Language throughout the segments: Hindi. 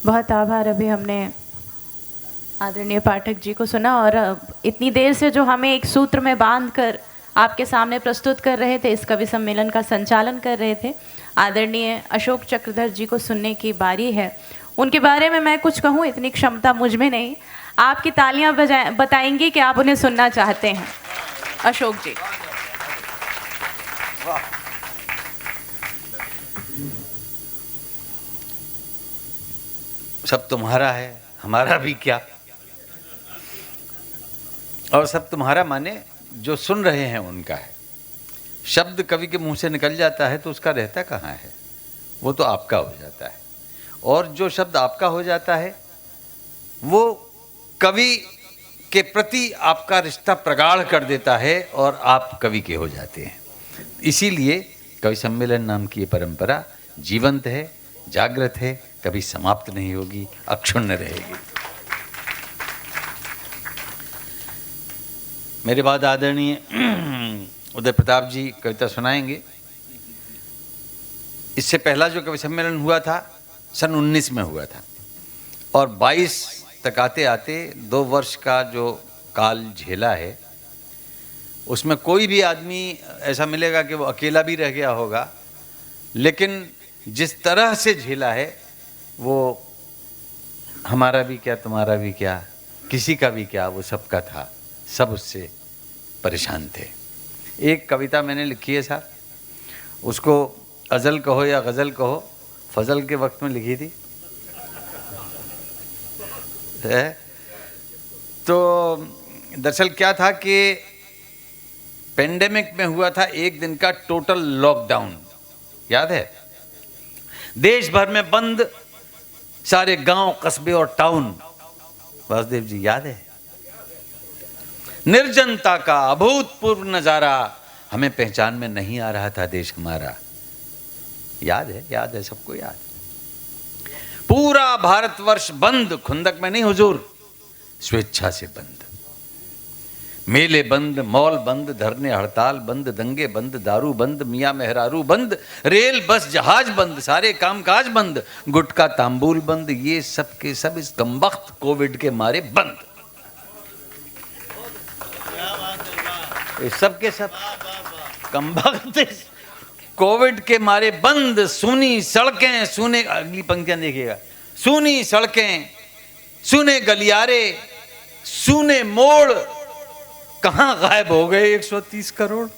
बहुत आभार। अभी हमने आदरणीय पाठक जी को सुना और इतनी देर से जो हमें एक सूत्र में बांध कर आपके सामने प्रस्तुत कर रहे थे, इस कवि सम्मेलन का संचालन कर रहे थे, आदरणीय अशोक चक्रधर जी को सुनने की बारी है। उनके बारे में मैं कुछ कहूँ इतनी क्षमता मुझ में नहीं। आपकी तालियां बताएंगी कि आप उन्हें सुनना चाहते हैं। अशोक जी। सब तुम्हारा है, हमारा भी क्या। और सब तुम्हारा माने जो सुन रहे हैं उनका है। शब्द कवि के मुंह से निकल जाता है तो उसका रहता कहाँ है, वो तो आपका हो जाता है। और जो शब्द आपका हो जाता है वो कवि के प्रति आपका रिश्ता प्रगाढ़ कर देता है और आप कवि के हो जाते हैं। इसीलिए कवि सम्मेलन नाम की ये परंपरा जीवंत है, जागृत है, कभी समाप्त नहीं होगी, अक्षुण्ण रहेगी। मेरे बाद आदरणीय उदय प्रताप जी कविता सुनाएंगे। इससे पहला जो कवि सम्मेलन हुआ था सन 19 में हुआ था और 22 तक आते आते 2 वर्ष का जो काल झेला है उसमें कोई भी आदमी ऐसा मिलेगा कि वो अकेला भी रह गया होगा, लेकिन जिस तरह से झेला है वो हमारा भी क्या तुम्हारा भी क्या, किसी का भी क्या, वो सबका था। सब उससे परेशान थे। एक कविता मैंने लिखी है साहब, उसको अज़ल कहो या गज़ल कहो, फजल के वक्त में लिखी थी। तो दरअसल क्या था कि पेंडेमिक में हुआ था एक दिन का टोटल लॉकडाउन, याद है? देश भर में बंद, सारे गांव, कस्बे और टाउन। वासुदेव जी याद है? निर्जनता का अभूतपूर्व नजारा, हमें पहचान में नहीं आ रहा था देश हमारा। याद है? याद है, सबको याद। पूरा भारतवर्ष बंद, खुंदक में नहीं हुजूर, स्वेच्छा से बंद। मेले बंद, मॉल बंद, धरने हड़ताल बंद, दंगे बंद, दारू बंद, मियाँ मेहरारू बंद, रेल बस जहाज बंद, सारे कामकाज बंद, गुटखा तांबूल बंद। ये सब के सब इस कमबख्त कोविड के मारे बंद। सब के सब कमबख्त कोविड के मारे बंद। सूनी सड़कें, सूने, अगली पंक्तियां देखिएगा, सूनी सड़कें, सूने गलियारे, सूने मोड़, कहां गायब हो गए 130 करोड़?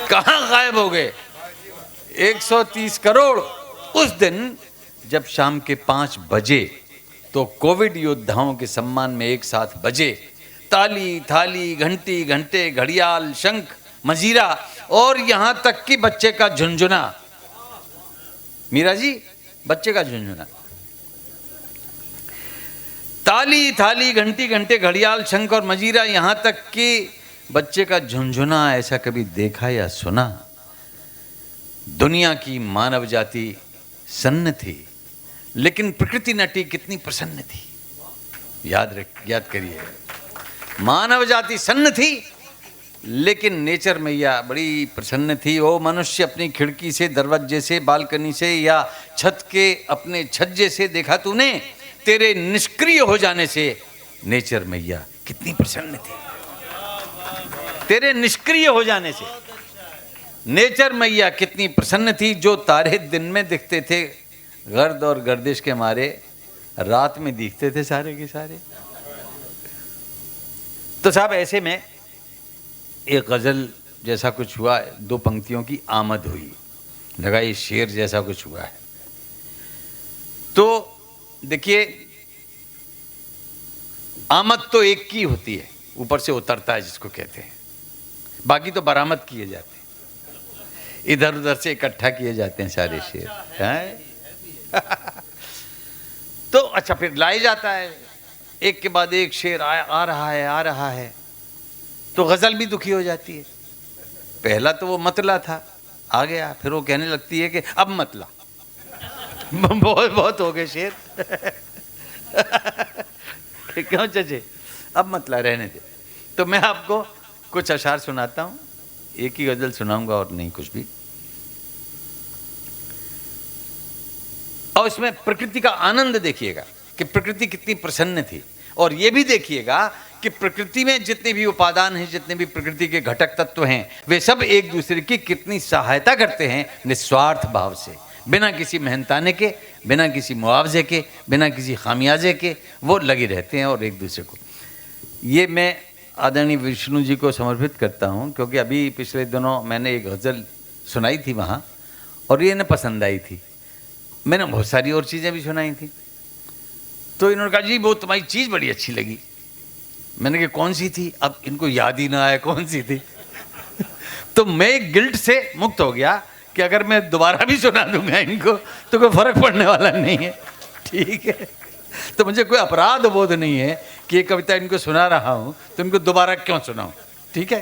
कहां गायब हो गए 130 करोड़? उस दिन जब शाम के 5 बजे तो कोविड योद्धाओं के सम्मान में एक साथ बजे ताली, थाली, घंटी, घंटे, घड़ियाल, शंख, मजीरा और यहां तक कि बच्चे का झुनझुना। मीरा जी, बच्चे का झुनझुना। ताली, थाली, घंटी, घंटे, घड़ियाल, शंख और मजीरा, यहां तक कि बच्चे का झुनझुना ऐसा कभी देखा या सुना? दुनिया की मानव जाति सन्न थी, लेकिन प्रकृति नटी कितनी प्रसन्न थी। याद करिए, मानव जाति सन्न थी लेकिन नेचर मैया बड़ी प्रसन्न थी। ओ मनुष्य, अपनी खिड़की से, दरवाजे से, बालकनी से या छत के अपने छज्जे से देखा तूने? तेरे निष्क्रिय हो जाने से नेचर मैया कितनी प्रसन्न थी। तेरे निष्क्रिय हो जाने से नेचर मैया कितनी प्रसन्न थी। जो तारे दिन में दिखते थे गर्द और गर्दिश के मारे, रात में दिखते थे सारे के सारे। तो साहब ऐसे में एक गजल जैसा कुछ हुआ, 2 पंक्तियों की आमद हुई, लगा ये शेर जैसा कुछ हुआ है। तो देखिए, आमद तो एक की होती है, ऊपर से उतरता है जिसको कहते हैं, बाकी तो बरामद किए जाते हैं, इधर उधर से इकट्ठा किए जाते हैं सारे शेर हैं। तो अच्छा, फिर लाया जाता है, एक के बाद एक शेर आ रहा है, तो गजल भी दुखी हो जाती है। पहला तो वो मतला था, आ गया, फिर वो कहने लगती है कि अब मतला, बहुत हो गए शेर। क्यों चचे, अब मतला, रहने दे। तो मैं आपको कुछ अशार सुनाता हूं, एक ही गजल सुनाऊंगा और नहीं कुछ भी। और इसमें प्रकृति का आनंद देखिएगा कि प्रकृति कितनी प्रसन्न थी। और ये भी देखिएगा कि प्रकृति में जितने भी उपादान हैं, जितने भी प्रकृति के घटक तत्व हैं, वे सब एक दूसरे की कितनी सहायता करते हैं निस्वार्थ भाव से, बिना किसी मेहनताने के, बिना किसी मुआवजे के, बिना किसी खामियाजे के वो लगे रहते हैं और एक दूसरे को। ये मैं आदरणीय विष्णु जी को समर्पित करता हूँ, क्योंकि अभी पिछले दिनों मैंने एक गज़ल सुनाई थी वहाँ और ये इन्हें पसंद आई थी। मैंने बहुत सारी और चीज़ें भी सुनाई थी, तो इन्होंने कहा जी वो तुम्हारी चीज़ बड़ी अच्छी लगी। मैंने कहा कौन सी थी? अब इनको याद ही ना आया कौन सी थी। तो मैं गिल्ट से मुक्त हो गया कि अगर मैं दोबारा भी सुना दूंगा इनको तो कोई फर्क पड़ने वाला नहीं है, ठीक है। तो मुझे कोई अपराध बोध नहीं है कि ये कविता इनको सुना रहा हूँ तो इनको दोबारा क्यों सुनाऊं, ठीक है।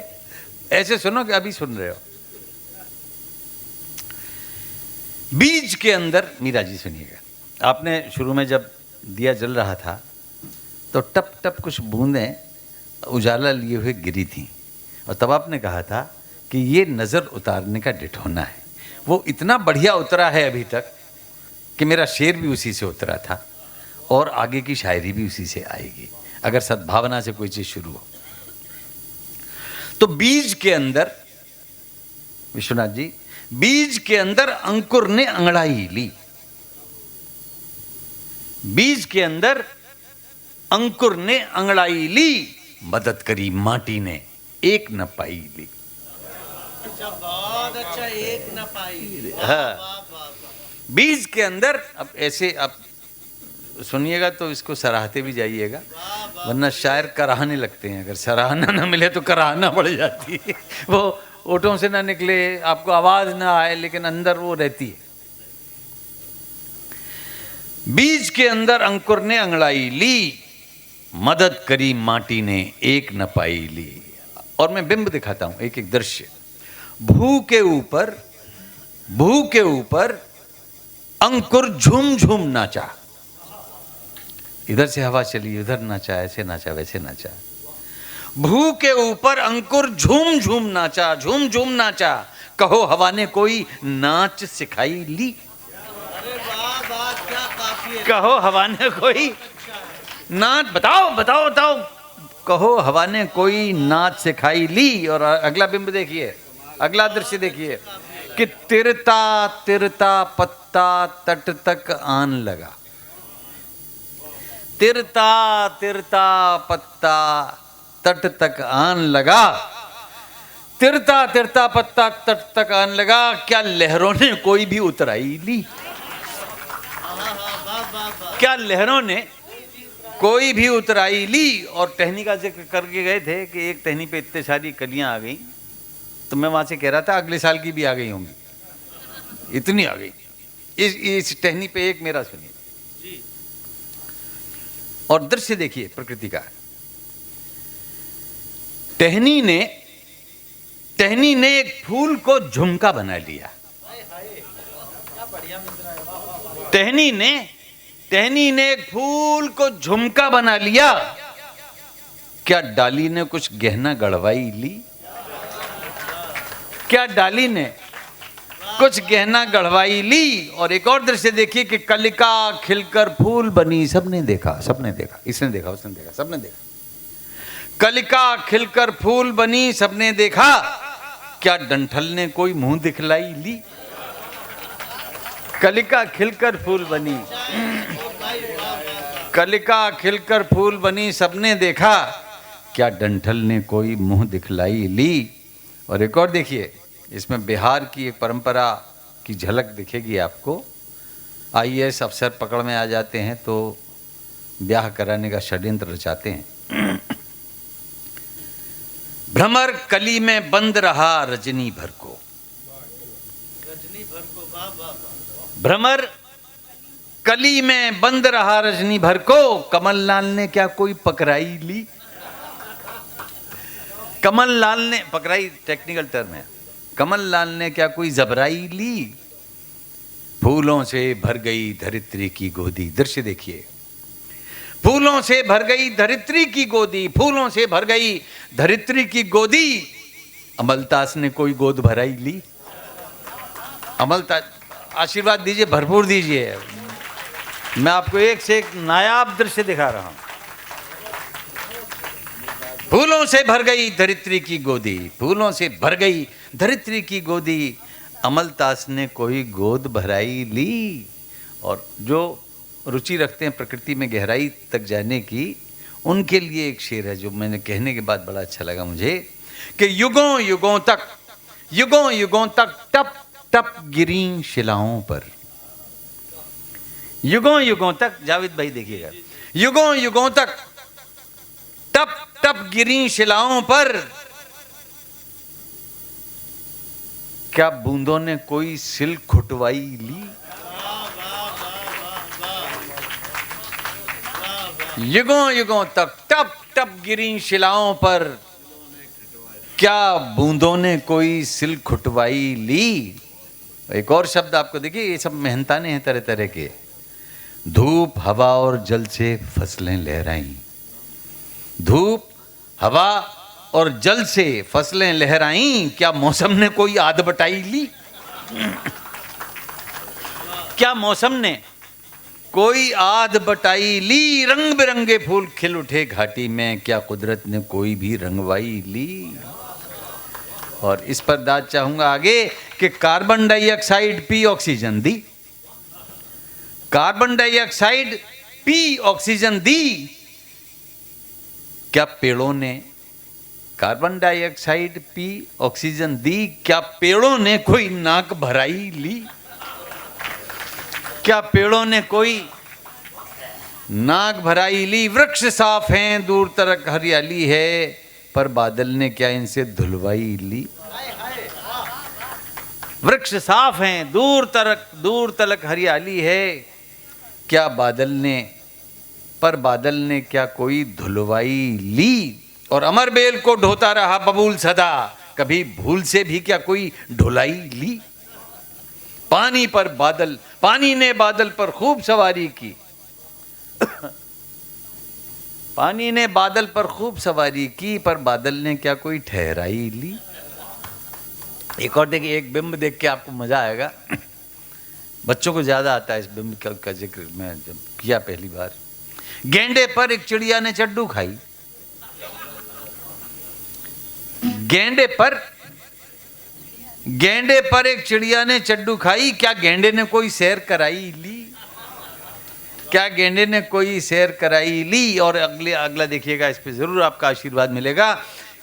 ऐसे सुनो कि अभी सुन रहे हो। बीज के अंदर, मीरा जी सुनिएगा, आपने शुरू में जब दिया जल रहा था तो टप टप कुछ बूंदें उजाला लिए हुए गिरी थीं, और तब आपने कहा था कि ये नज़र उतारने का डिठौना है। वो इतना बढ़िया उतरा है अभी तक कि मेरा शेर भी उसी से उतरा था और आगे की शायरी भी उसी से आएगी, अगर सद्भावना से कोई चीज़ शुरू हो। तो बीज के अंदर, विश्वनाथ जी, बीज के अंदर अंकुर ने अंगड़ाई ली। बीज के अंदर अंकुर ने अंगड़ाई ली, मदद करी माटी ने एक न पाई ली। बहुत अच्छा, एक न पाई। हाँ, बीज के अंदर, अब ऐसे आप सुनिएगा तो इसको सराहते भी जाइएगा, वरना शायर कराहने लगते हैं। अगर सराहना ना मिले तो कराहना पड़ जाती है। वो ओठों से ना निकले, आपको आवाज ना आए, लेकिन अंदर वो रहती है। बीज के अंदर अंकुर ने अंगड़ाई ली, मदद करी माटी ने एक न पाई ली। और मैं बिंब दिखाता हूं, एक एक दृश्य। भू के ऊपर अंकुर झूम झूम नाचा। इधर से हवा चली, उधर नाचा, ऐसे नाचा, वैसे नाचा। भू के ऊपर अंकुर झूम झूम नाचा, झूम झूम नाचा। कहो हवा ने कोई नाच सिखाई ली। अरे वाह वाह, क्या काफी है। कहो हवा ने कोई नाच, बताओ बताओ बताओ, कहो हवा ने कोई नाच सिखाई ली। और अगला बिंब देखिए, अगला दृश्य देखिए कि तिरता तिरता पत्ता तट तक आन लगा। तिरता तिरता पत्ता तट तक आन लगा। तिरता तिरता पत्ता तट तक आन लगा, क्या लहरों ने कोई भी उतराई ली। क्या लहरों ने कोई भी उतराई ली। और टहनी का जिक्र करके गए थे कि एक टहनी पे इतने सारी कलियां आ गई, तो मैं वहां से कह रहा था अगले साल की भी आ गई होंगी, इतनी आ गई। इस टहनी पे एक मेरा सुनिए और दृश्य देखिए प्रकृति का। टहनी ने एक फूल को झुमका बना लिया। टहनी ने एक फूल को झुमका बना लिया। क्या डाली ने कुछ गहना गढ़वाई ली। क्या डाली ने कुछ गहना गढ़वाई ली। और एक और दृश्य देखिए कि कलिका खिलकर फूल बनी। सबने देखा, सबने देखा, इसने देखा, उसने देखा, सबने देखा। कलिका खिलकर फूल बनी, सबने देखा। क्या डंठल ने कोई मुंह दिखलाई ली। कलिका खिलकर फूल बनी, कलिका खिलकर फूल बनी, सबने देखा। क्या डंठल ने कोई मुंह दिखलाई ली। और एक और देखिए, इसमें बिहार की एक परंपरा की झलक दिखेगी आपको। आईएएस अफसर पकड़ में आ जाते हैं तो ब्याह कराने का षड्यंत्र रचाते हैं। भ्रमर कली में बंद रहा रजनी भर को। रजनी भर को, वाह वाह। भ्रमर कली में बंद रहा रजनी भर को। कमललाल ने क्या कोई पकड़ाई ली। कमललाल ने, पकड़ाई टेक्निकल टर्म है, कमललाल ने क्या कोई जबराई ली। फूलों से भर गई धरित्री की गोदी। दृश्य देखिए, फूलों से भर गई धरित्री की गोदी, फूलों से भर गई धरित्री की गोदी। अमलतास ने कोई गोद भराई ली। अमलतास, आशीर्वाद दीजिए, भरपूर दीजिए। मैं आपको एक से एक नायाब दृश्य दिखा रहा हूं। फूलों से भर गई धरित्री की गोदी, फूलों से भर गई धरित्री की गोदी, अमलतास ने कोई गोद भराई ली। और जो रुचि रखते हैं प्रकृति में गहराई तक जाने की, उनके लिए एक शेर है जो मैंने कहने के बाद बड़ा अच्छा लगा मुझे, कि युगों युगों तक टप टप गिरी शिलाओं पर। युगों युगों तक, जावेद भाई देखिएगा, युगों युगों तक टप टप गिरी शिलाओं पर, क्या बूंदों ने कोई सिल खुटवाई ली। युगों युगों तक टप टप गिरी शिलाओं पर, क्या बूंदों ने कोई सिल खुटवाई ली। एक और शब्द आपको देखिए, ये सब मेहनताने हैं तरह तरह के। धूप हवा और जल से फसलें लहराई, धूप हवा और जल से फसलें लहराई, क्या मौसम ने कोई आद बटाई ली। क्या मौसम ने कोई आद बटाई ली। रंग बिरंगे फूल खिल उठे घाटी में, क्या कुदरत ने कोई भी रंगवाई ली। और इस पर दाद चाहूंगा आगे कि कार्बन डाइऑक्साइड पी ऑक्सीजन दी, कार्बन डाइऑक्साइड पी ऑक्सीजन दी, क्या पेड़ों ने कार्बन डाइऑक्साइड पी ऑक्सीजन दी, क्या पेड़ों ने कोई नाक भराई ली। क्या पेड़ों ने कोई नाक भराई ली। वृक्ष साफ हैं, दूर तक हरियाली है, पर बादल ने क्या इनसे धुलवाई ली। वृक्ष साफ हैं, दूर तक हरियाली है, क्या बादल ने, पर बादल ने क्या कोई धुलवाई ली। और अमर बेल को ढोता रहा बबूल सदा, कभी भूल से भी क्या कोई ढुलाई ली। पानी पर बादल, पानी ने बादल पर खूब सवारी की, पानी ने बादल पर खूब सवारी की, पर बादल ने क्या कोई ठहराई ली। एक और देखिए, एक बिंब देख के आपको मजा आएगा। बच्चों को ज्यादा आता है इस बिंब का जिक्र, मैं जब किया पहली बार। गेंडे पर एक चिड़िया ने चड्डू खाई, गेंडे पर एक चिड़िया ने चड्डू खाई, क्या गेंडे ने कोई सैर कराई ली। क्या गेंडे ने कोई सैर कराई ली। और अगला देखिएगा, इस पे जरूर आपका आशीर्वाद मिलेगा,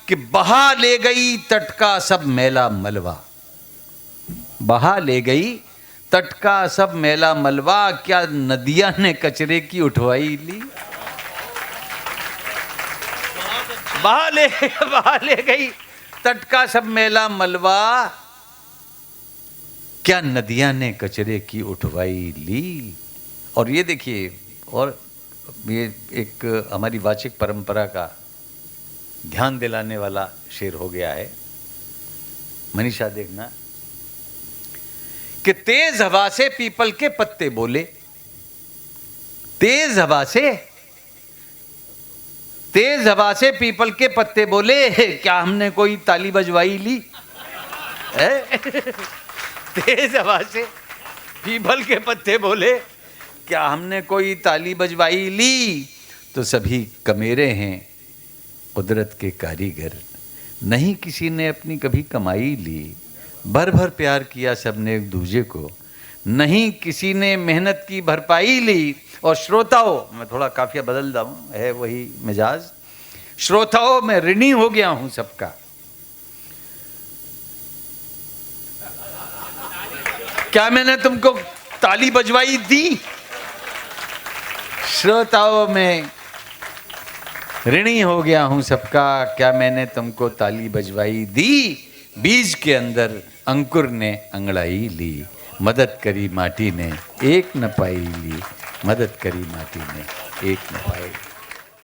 कि बहा ले गई तट का सब मैला मलबा, बहा ले गई तट का सब मैला मलबा, क्या नदियां ने कचरे की उठवाई ली। बहा ले गई तट का सब मैला मलबा, क्या नदियां ने कचरे की उठवाई ली। और ये देखिए, और ये एक हमारी वाचिक परंपरा का ध्यान दिलाने वाला शेर हो गया है। मनीषा देखना, कि तेज हवा से पीपल के पत्ते बोले, तेज हवा से पीपल के पत्ते बोले, क्या हमने कोई ताली बजवाई ली। तेज हवा से पीपल के पत्ते बोले, क्या हमने कोई ताली बजवाई ली। तो सभी कमेरे हैं कुदरत के कारीगर, नहीं किसी ने अपनी कभी कमाई ली। भर भर प्यार किया सबने एक दूजे को, नहीं किसी ने मेहनत की भरपाई ली। और श्रोताओं, मैं थोड़ा काफिया बदलता हूं, है वही मिजाज। श्रोताओं, मैं ऋणी हो गया हूं सबका, क्या मैंने तुमको ताली बजवाई दी। श्रोताओं, मैं ऋणी हो गया हूं सबका, क्या मैंने तुमको ताली बजवाई दी। बीज के अंदर अंकुर ने अंगड़ाई ली, मदद करी माटी ने एक न पाई ली, मदद करी माटी ने एक न पाई।